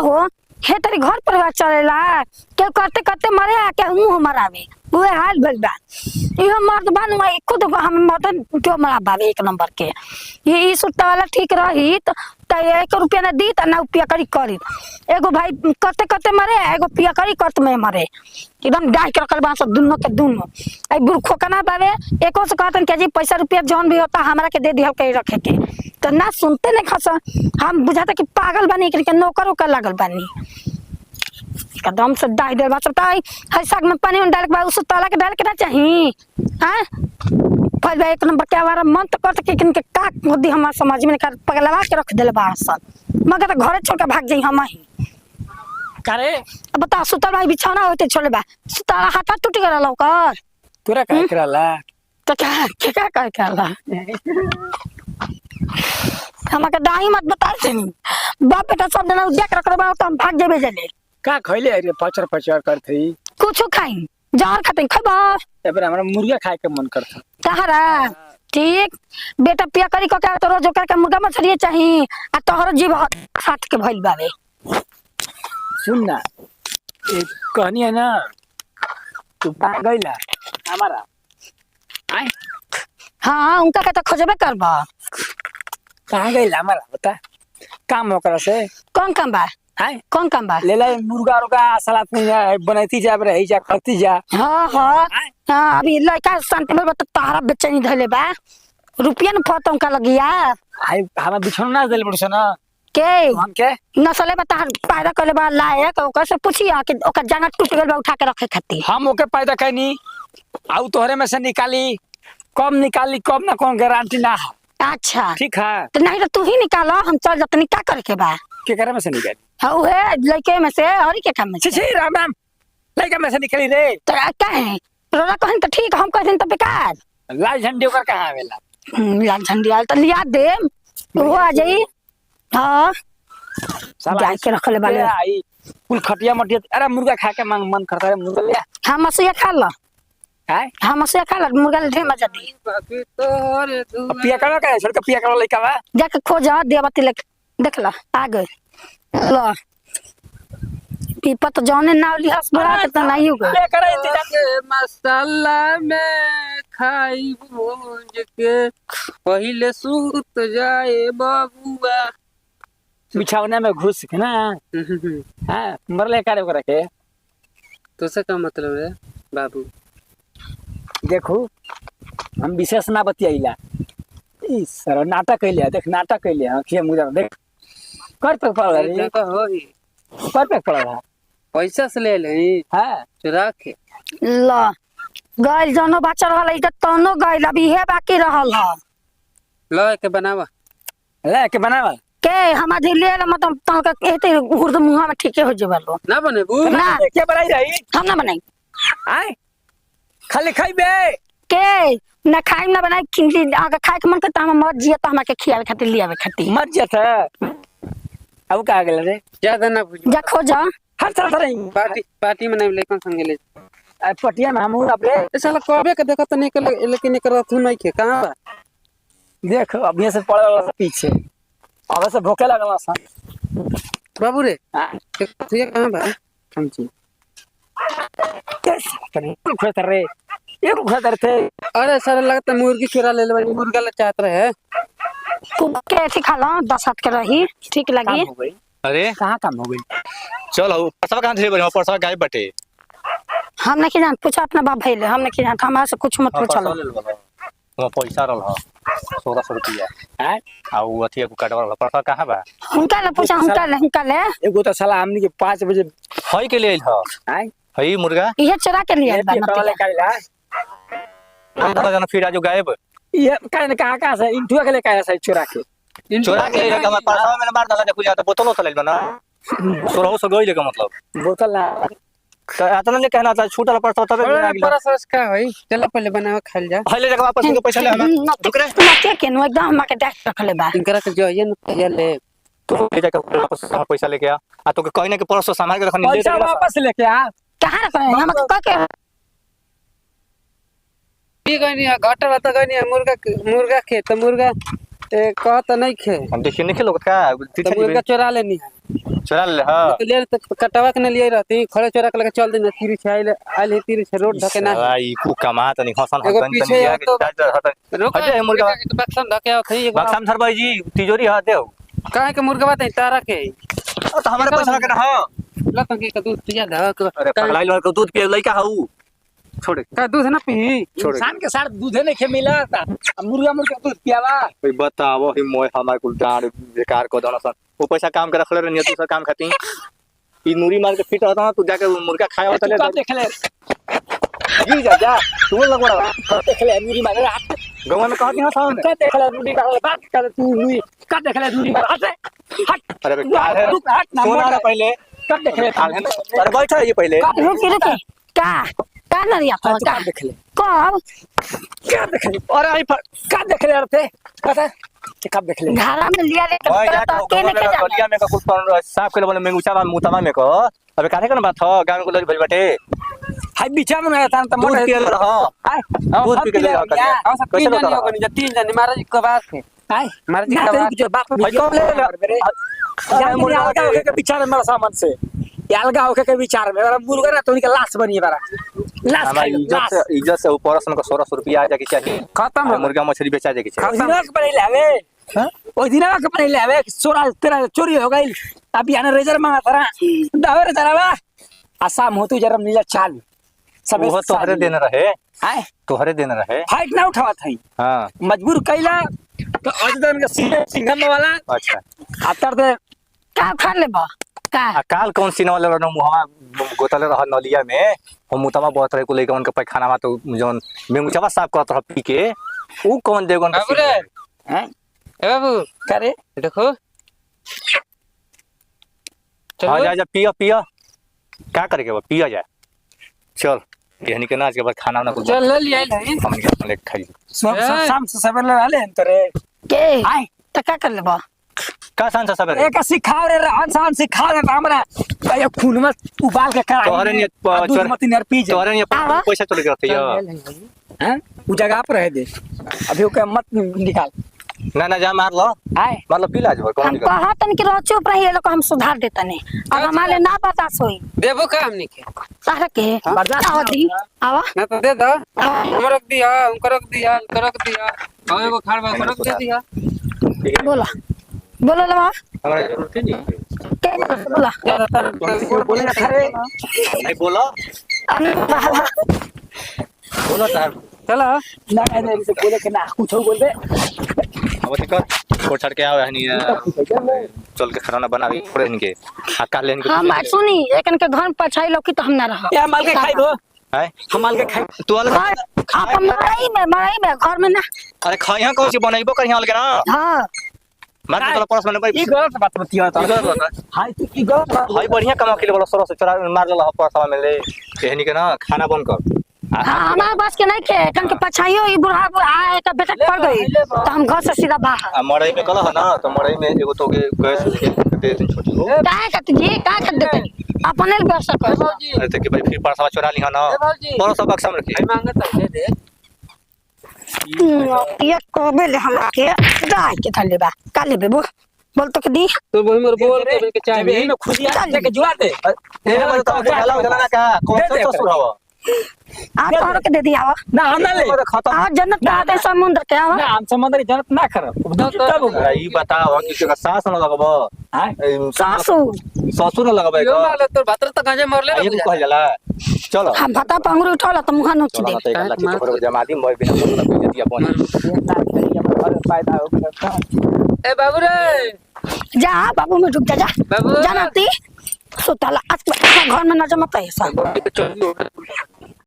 हो हे तेरे घर परिवार चलेला के करते करते मरे आके मुंह मरावे उहे हाल भइल बा इहो मर्द बान मैं खुद हम मर्द क्यों मरावे एक नंबर के ये सुट्टा वाला ठीक रही तो 1 रुपया ना दी त ना पिया करी करी एगो भाई करते करते मरे एगो पिया करी करत में मरे एकदम डाह के रखल बा सब दुनो के दुनो आई बुरखो कना बावे एको से कहतन के जी पैसा रुपया जौन भी होता हमरा के दे दिहल के रखे के तो ना सुनते नहीं खस हम बुझाता कि पागल बनी के नौकर ओकर लागल बनी एकदम से डाह दे बस है साग में पानी में डाल के उस तला के डाल के ना चाहिए हां पहले एक नंबर के हमारा मन तो करत कि किन के काक मोदी हमार समाज में कर पगलवा के रख देले बा सब मगर घरे छोड़ के भाग जाई हम ही करे अब बता सुतल भाई बिछौना होते छोड़े बा सुतला हाथ टूट गला ओकर तोरा का करला तो क्या करला हमके दाई मत बता देनी बाप बेटा सब जना देख रख रहा तो हम भाग जेबे जले का खइले अरे पचर पचर करथई कुछ खाई जहर खाते खबा एबर हमरा मुर्गा खाए के मन करथ तहरा ठीक बेटा पिया करी को क्या तो रोज के मुर्गा मछली चाहिए आ तोहर जीव साथ के भइल बावे सुन ना एक कहनी है ना तू भाग गइला हमारा आय हां उनका के तो खोजबे करबा कहां गइला हमारा बता काम ओकरा से कौन काम बा हाय कौन काम बा ले ले मुर्गा रुगा सलाद में बनैती जा रही जा करती जा हां हां हां अभी लड़का शांति में बता तारा बेचैनी धले बा रुपया न फतों का लगिया हाय हम बिछौना देल बड़छ ना के हम के नसले बता पैदा करले बा लायक ओकर से पूछिया कि ओकर जांगा टूट गेल बा उठा के रखे खातिर हम ओके पैदा कैनी आउ तोहरे में से निकाली कब ना कौन गारंटी ना है अच्छा ठीक है तो नहीं तो तू ही निकालो हम चल जतनी क्या करे के बा के करे में से निकाली हां उहे लइके में से और के काम में छी छी राम राम लइका में से निकली रे तो क्या है रोना कहन तो ठीक हम कहन तो बेकार लाल झंडी ओकर कहां आवेला लाल झंडी आल तो लिया दे वो आ जाई हां जाय के रखले वाले आई कुल खटिया मटिया अरे मुर्गा खा के मन करता है मुर्गा ले हम मसिया खा लो हाय हम मसिया खा लो मुर्गा ले ढेर मजा दी बाकी तोरे पिया करो का छोड़ के पिया करो लइका बा जाके खोजा देवती ले देख ला आ गए लो पीपा तो जौने नाव लिहास बड़ा के तो नहीं हो गए ले करे इंतजाम के मसाला में खाई भूंज के पहले सूत जाए बाबूआ बिछौना में घुस के ना हां मरले करे ओकरा के तो से का मतलब है बाबू देखो हम विशेष ना बतियाइला ई सर नाटक कइले देख नाटक कइले आंखिया मुजा देख कर पे पड़ रही का हो ही कर पे पड़ रहा पैसा से ले ले हां चुरा के ला गाइल जनो बच्चा रहल इधर तनो गाइल अभी है बाकी रहल ह लो के बनावा ले के बनावा के हम आधी ले ल मतलब तन के एते उर्द मुंह में ठीके हो जेबलो ना बने बू ना के बनाई रही हम ना बनाई आय खाली खाइबे के ना खाई ना बनाई खिंडी आगे खाए के मन करता हम मत जिया तो हमरा के खियावे खातिर लियावे खातिर मत जत अब का गेल रे ज्यादा ना बुझ जा खोजा हर तरह रही पार्टी में नहीं लेकिन संगे ले पटिया में हम अपने ए साला कबे के देखत नहीं के लेकिन एकर तू नहीं के कहां बा देख अभी से पड़ल पीछे अब से भूखे लगल सा बाबू रे हां तू ये कहां बा हम छी कैसे करे खोतर रे ये खोतर थे अरे साला लगता मुर्गी चुरा ले ले मुर्गा ले चाहत रहे के ऐसे खा लो 10 हाथ के रही ठीक लगी अरे कहां काम हो गई चल हो परसवा कहां थे बड़े परसवा गाय बटे हम नहीं जान पूछा अपना बाप भइले हम नहीं जान हमारा से कुछ मत पूछलो वो पैसा रहल ह 1600 रुपया हां आ वो अथी को काटवा रहल परसवा कहां बा उनका ले पूछा उनका ले एगो तो साला हमनी के 5 बजे हई के ले ह आय हई मुर्गा ये चुरा के लिए बा पेपर वाले काइला आधा जना फिर आज गायब ये काहे कहां से इंटुआ के ले काहे से चुरा के चोरा के ले हमर परसवा में मार डाला देखो जा तो बोतलो तो ले बना 1600 गइले का मतलब बोतल ना तो आतना ने कहना था छूटल परसवा तबे अरे आ गेल परस का होई चल पहले बनावा खाल जा हई ले जा वापस के पैसा ले हम टुकड़े के केनो एकदम हम के देख रखले बा इनकरा के जो ये न ले तो ले जा के वापस पैसा लेके आ तो कहने के परसवा सामान के रखनी ले पैसा वापस लेके आ कहां रख रहे हम के की गनी घाटा रहता गनी मुर्गा के तो मुर्गा ए कहत नहीं खे हम देखिए नहीं खेलो का तो तीछा मुर्गा चोरा लेनी है चला ले हां तो ले तो कटवा के न लिए रहती खड़े चोरा के लगे चल देना तीर से आइल तीर से रोड धके ना भाई को कमा तनी हसन एगो हसन पीछे तनी है तो- हटे रोक मुर्गा एक बक्सम धके आओ थई एक बक्सम सर भाई जी तिजोरी हाथ दे काहे के मुर्गा बात है तारा के तो हमारे पैसा के ना हां ला तो के दूध पिया धा अरे पगलाई लड़ के दूध पिए लइका हऊ छोड़ का दूध ना पी छोड़ इंसान के साथ दूधे नहीं खे मिला मुर्गा मुर्गा दूध पियावा भाई बताओ ही मोय हमार कुल डांड बेकार को दोनों सन वो पैसा काम के रखले रहनी तू सब काम खाती ई नूरी मार के फिट रहता तू जाके मुर्गा खाए होता ले कब देख ले जी जा तू लगवा कब देख ले मुर्गी मारे हाथ गवा में कहती हां सामने कब देख ले मुर्गी मारे बात कर तू हुई कब देख ले मुर्गी मारे हाथ हट अरे बेकार है हट ना सोना रे पहले कब देख ले अरे बैठा ये पहले रुकी रुकी का नरिया तो का कब देख ले कब क्या देख ले अरे आई कब देख ले रे पता कब देख ले घरा में लिया ले ओए तो जाके केने के जा गलिया में का कुछ साफ के बोले मेंगुचा बा मुतवा में को अबे काहे करन बात हो गांव को लज भइल बाटे हाय बिचा में मैं था त दूध मोटे पिए रह हाय दूध पी के ले आ कर और सब तीन जन होगनी जा तीन जन महाराज जी के बात है हाय महाराज जी ना का तेरी बात जो बाप भाई कौन ले मेरे यार मुर्गा अलगा होके के विचार में मेरा सामान से ये अलगा होके के विचार में मेरा मुर्गा ना तो उनके लाश बनी है मेरा लाश हमारी इज्जत से ऊपर सन को 1600 रुपया आ जाके चाहिए खत्म हो मुर्गा मछली बेचा जाके चाहिए दिनवा के पहले लावे हां ओ दिनवा के पहले लावे 16 तेरा चोरी हो गई अभी आने रेजर मांगा था दावर जरावा आसाम होतु जरम नीला चाल सब वो तोहरे देन रहे हाय तोहरे देन रहे फाइट ना उठावा थई हां मजबूर कैला तो अजदन के सिंघम वाला अच्छा आतर दे का खा लेबा का काल कौन सीन वाला रहनो मुहवा गोतले रह नलिया में हम मुतवा बहुत रहे को लेके उनके पैखाना में तो जोन मेंगुचवा साफ करत रह पी के ऊ कौन देगन बाबू रे हैं ए बाबू करे देखो हां जा जा पिया पिया क्या करे के बा पिया जा चल कहनी के नाच के बाद खाना ना कुछ चल ले लिया नहीं हम के ले खाई शाम से सवेरे वाले हैं तोरे के आय त का कर लेबा का सांस सवेरे एक सिखाओ रे इंसान सिखा दे हमरा ये खून में उबाल के करा तोहरे नियत दूध मत नर पी जा तोहरे नियत आवा। पैसा चले जाते या हैं उ जगह पर रह दे अभी ओके मत निकाल ना ना जा मार लो आय मतलब पिला जो कौन हम निकाल कहतन कि रह चुप रही लोग हम सुधार देतने अब हमारे ना बर्दाश्त होई देबो का हमनी के तारा के बर्दाश्त आवा दी आवा ना तो दे दो हम रख दिया उनको रख दिया उनको रख दिया और एगो खाड़वा को रख दे दिया बोला बोला लवा हमारा जरूरत नहीं के बोला बोले ना खरे नहीं बोलो बोलो तार चलो ना ना से बोले के ना कुछ बोल दे अब दिक्कत छोड़ छाड़ के आओ हनी चल के खाना बनावी थोड़े इनके हक्का लेन के हम सुनी एकन के घर पछाई लोकी तो हम ना रह या माल के खाई दो है हम माल के खाई तू अलग आप मराई में घर में ना अरे खाइया कौन सी बनाइबो कहीं अलग ना हाँ मार के चलो परस बने ई गलत बात बतिया ई गलत बात है। हाय तू की गलत बात हाय बढ़िया कमा के बोलो सरस चोरा मार ले परस में ले कहनी के ना खाना बन कर हाँ हमारे पास के नहीं के कन के पछाइयो ई बुढ़ा आए का बेटा पड़ गई तो हम घर से सीधा बाहर मड़ई में कल है ना तो मड़ई में एगो तो के गैस दे दे छोटी हो काहे करते जी का कर देते अपने व्यवस्था कर अरे तो कि भाई फिर परसवा चोरा ली ना परस बक्सा में रखी मांगत है दे ये कोबे ले हम के दाई के थले बा का लेबे बोल तो के दी तो वही मोर बोल के चाहिए में खुदिया जाके जुआ दे ए मतलब तो चला ना का कौन सा ससुर हवा आ तोहर के दे दिया आवा ना हम ना ले खत्म आ जन्नत का आते समुद्र के आवा ना हम समुद्री जन्नत ना करब तब ई बताओ कि का सास न लगबो हाय सासू ससुर न लगबे यो का माले तो भातर तक गाजे मर ले ये कह जाला चलो हम भता पंगुरी उठौला तो मुहा नोच चलो दे ना तो एक लाख के जमा दी मैं बिना मतलब कोई जतिया पहुंच फायदा हो ए बाबू रे जा बाबू में ढुक जा बाबू जाना ती सुतला आज घर में न जमत है सब चल